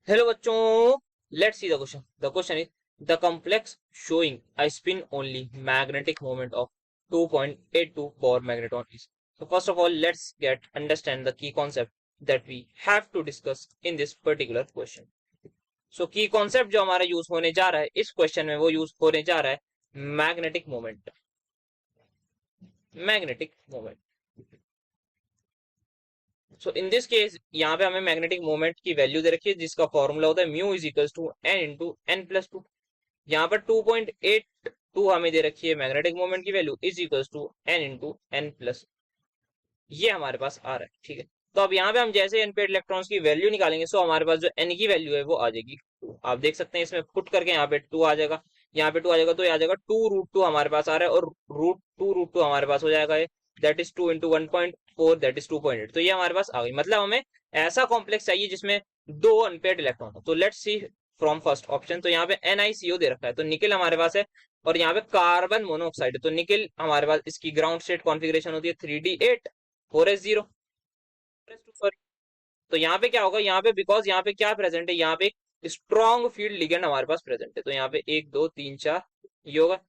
Hello बच्चों, let's see the question. The question is the complex showing a spin only magnetic moment of 2.82 for magneton is. So first of all, let's get understand the key concept that we have to discuss in this particular question. So key concept जो हमारा use होने जा रहा है इस question में वो use होने जा रहा है magnetic moment. Magnetic moment. So in this case यहाँ पे हमें मैग्नेटिक मोमेंट की वैल्यू दे रखी है जिसका फॉर्मूला होता है mu is equal to n into n plus two. यहाँ पर 2.82 हमें दे रखी है मैग्नेटिक मोमेंट की value is equal to n into n plus. ये हमारे पास आ रहा है. ठीक है, तो अब यहाँ पे हम जैसे एन पेड इलेक्ट्रॉन्स की वैल्यू निकालेंगे सो हमारे पास जो एन की वैल्यू है वो आ जाएगी 2. आप देख सकते हैं इसमें पुट करके यहाँ पे 2 आ जाएगा, यहाँ पे 2 आ जाएगा तो ये आ जाएगा 2√2 हमारे पास आ रहा है और √2 हमारे पास हो जाएगा. ये that is 2 into 1.4 that is 2.8. तो ये हमारे पास आ गई. मतलब हमें ऐसा कॉम्प्लेक्स चाहिए जिसमें दो अनपेड इलेक्ट्रॉन हो. तो let's see from first option. तो यहाँ पे NiCO दे रखा है तो निकल हमारे पास है और यहाँ पे कार्बन मोनोऑक्साइड है तो निकल हमारे पास इसकी ग्राउंड स्टेट कॉन्फ़िगरेशन होती है 3D8 4s0 सॉरी. तो यहाँ पे क्या होगा, यहाँ पे बिकॉज यहाँ पे क्या प्रेजेंट है, यहाँ पे स्ट्रॉन्ग फील्ड लिगेंड हमारे पास प्रेजेंट है. तो यहाँ पे 1 2 3 4 ये होगा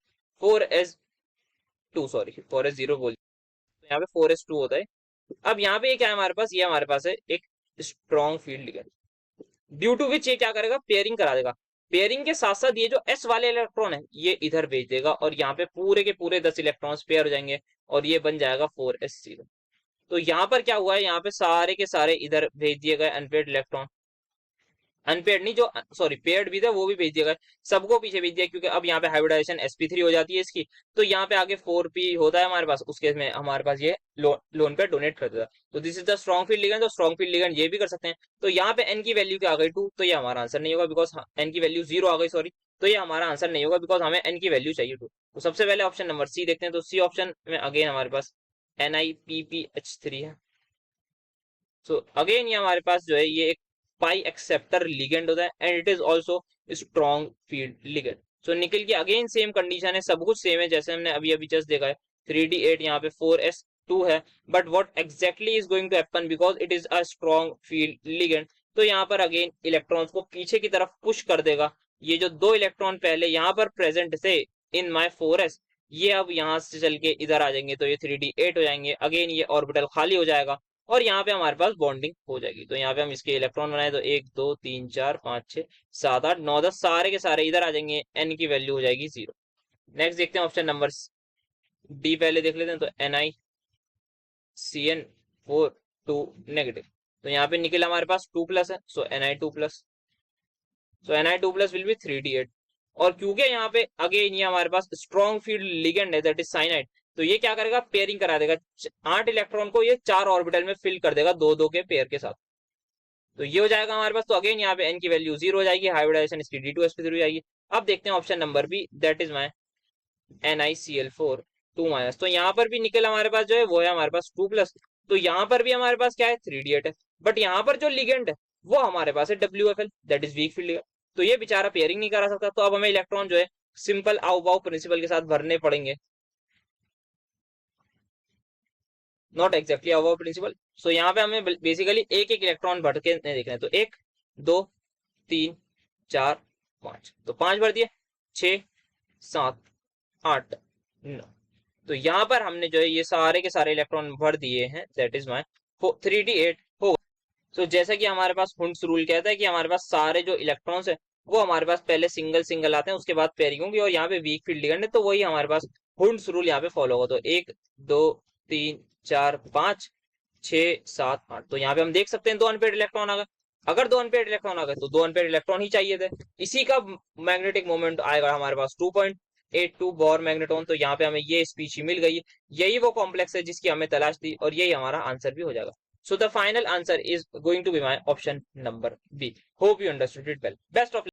4s2 सॉरी 4s0 बोल. तो यहाँ पे 4s2 होता है. अब यहाँ पे क्या है हमारे पास, ये हमारे पास है एक strong field ligand due to which ये क्या करेगा, पेयरिंग करा देगा. पेयरिंग के साथ साथ ये जो s वाले इलेक्ट्रॉन है ये इधर भेज देगा और यहाँ पे पूरे के पूरे 10 इलेक्ट्रॉन्स पेयर हो जाएंगे और ये बन जाएगा 4s0. तो यहाँ पर क्या हुआ है, यहाँ पे सारे के सारे इधर भेज दिए गए अनपेड इलेक्ट्रॉन. अनपेड नहीं, जो सॉरी पेड भी था वो भी भेज दिया गया, सबको पीछे भेज दिया क्योंकि अब यहाँ पे हाइब्रिडाइजेशन sp3 हो जाती है इसकी. तो यहाँ पे आगे 4p होता है हमारे पास, उसके में हमारे पास ये लोन पे डोनेट कर देता है. तो this is the strong field ligand. तो स्ट्रॉन्ग फील्ड लिगेंड ये भी कर सकते हैं. तो यहाँ पे n की वैल्यू क्या आ गई 2, तो ये हमारा आंसर नहीं होगा बिकॉज n की वैल्यू 0 आ गई सॉरी. तो ये हमारा आंसर नहीं होगा बिकॉज हमें n की वैल्यू चाहिए 2. तो सबसे पहले ऑप्शन नंबर सी देखते हैं. तो सी ऑप्शन में अगेन हमारे पास NiPPH3 है. सो अगेन ये हमारे पास जो है ये एक पाई एक्सेप्टर लिगेंड होता है and it is also strong field ligand. So nickel की अगेन सेम कंडीशन है, सब कुछ सेम है जैसे हमने अभी अभी जस्ट देखा है. 3D8 यहाँ पे 4s2 है. But what exactly is going to happen because it is a strong field ligand. तो यहाँ पर अगेन इलेक्ट्रॉन्स को पीछे की तरफ पुश कर देगा. ये जो दो इलेक्ट्रॉन पहले यहाँ पर प्रेजेंट थे इन माई 4s, ये अब यहाँ से चल के इधर आ जाएंगे तो ये 3D8 हो जाएंगे. अगेन ये ऑर्बिटल खाली हो जाएगा और यहाँ पे हमारे पास बॉन्डिंग हो जाएगी. तो यहाँ पे हम इसके इलेक्ट्रॉन बनाए तो 1 2 3 4 5 6 7 8 9 10 सारे के सारे इधर आ जाएंगे, n की वैल्यू हो जाएगी 0. नेक्स्ट देखते हैं ऑप्शन नंबर डी पहले देख लेते हैं. तो NiCN4 2 नेगेटिव. तो यहाँ पे निकल हमारे पास 2 प्लस है सो Ni2 plus. So Ni2 plus will be 3D8. और क्योंकि यहाँ पे अगेन ये हमारे पास स्ट्रॉन्ग फील्ड लिगेंड है दैट इज साइनाइड. तो ये क्या करेगा, पेयरिंग करा देगा 8 इलेक्ट्रॉन को ये 4 ऑर्बिटल में फिल कर देगा 2 2 के पेयर के साथ. तो ये हो जाएगा हमारे पास. तो अगेन यहाँ पे n की वैल्यू 0 हो जाएगी, हाइब्रिडाइजेशन इसकी D2sp3 हो जाएगी. अब देखते हैं option number B that is my NiCl4 2 minus. तो यहाँ पर भी निकल हमारे पास जो है वो है हमारे पास 2 प्लस. तो यहाँ पर भी हमारे पास क्या है 3D8 है. बट यहाँ पर जो लिगेंड है वो हमारे पास है WFL that is weak field. तो ये बेचारा पेयरिंग नहीं करा सकता. तो अब हमें इलेक्ट्रॉन जो है सिंपल आओ बाओ प्रिंसिपल के साथ भरने पड़ेंगे, नॉट एक्जैक्टली आओ प्रिंसिपल. सो यहाँ पे हमें बेसिकली एक एक इलेक्ट्रॉन भर के देखना है. तो 1 2 3 4 5. तो 5 भर दिए, 6 7 8 9. तो यहाँ पर हमने जो है ये सारे के सारे इलेक्ट्रॉन भर दिए हैं दैट इज माई 3D8 होगा. तो जैसा कि हमारे पास हुंड्स रूल कहता है कि हमारे पास सारे जो इलेक्ट्रॉन्स है वो हमारे पास पहले सिंगल सिंगल आते हैं उसके बाद पेयरिंग होंगी और यहाँ पे वीक फील्ड लिगेंड है तो वही हमारे पास हुंड्स रूल यहाँ पे फॉलो होगा. तो 1 2 3 4 5 6 7 8. तो यहाँ पे हम देख सकते हैं 2 अनपेड इलेक्ट्रॉन आ गए. अगर 2 अनपेड इलेक्ट्रॉन आ गए तो 2 अनपेड इलेक्ट्रॉन ही चाहिए थे. इसी का मैग्नेटिक मोमेंट आएगा हमारे पास 2.82 बोर मैग्नेटॉन. तो यहाँ पे हमें ये स्पीच मिल गई. यही वो कॉम्प्लेक्स है जिसकी हमें तलाश थी और यही हमारा आंसर भी हो जाएगा. So the final answer is going to be my option number B. Hope you understood it well. Best of luck.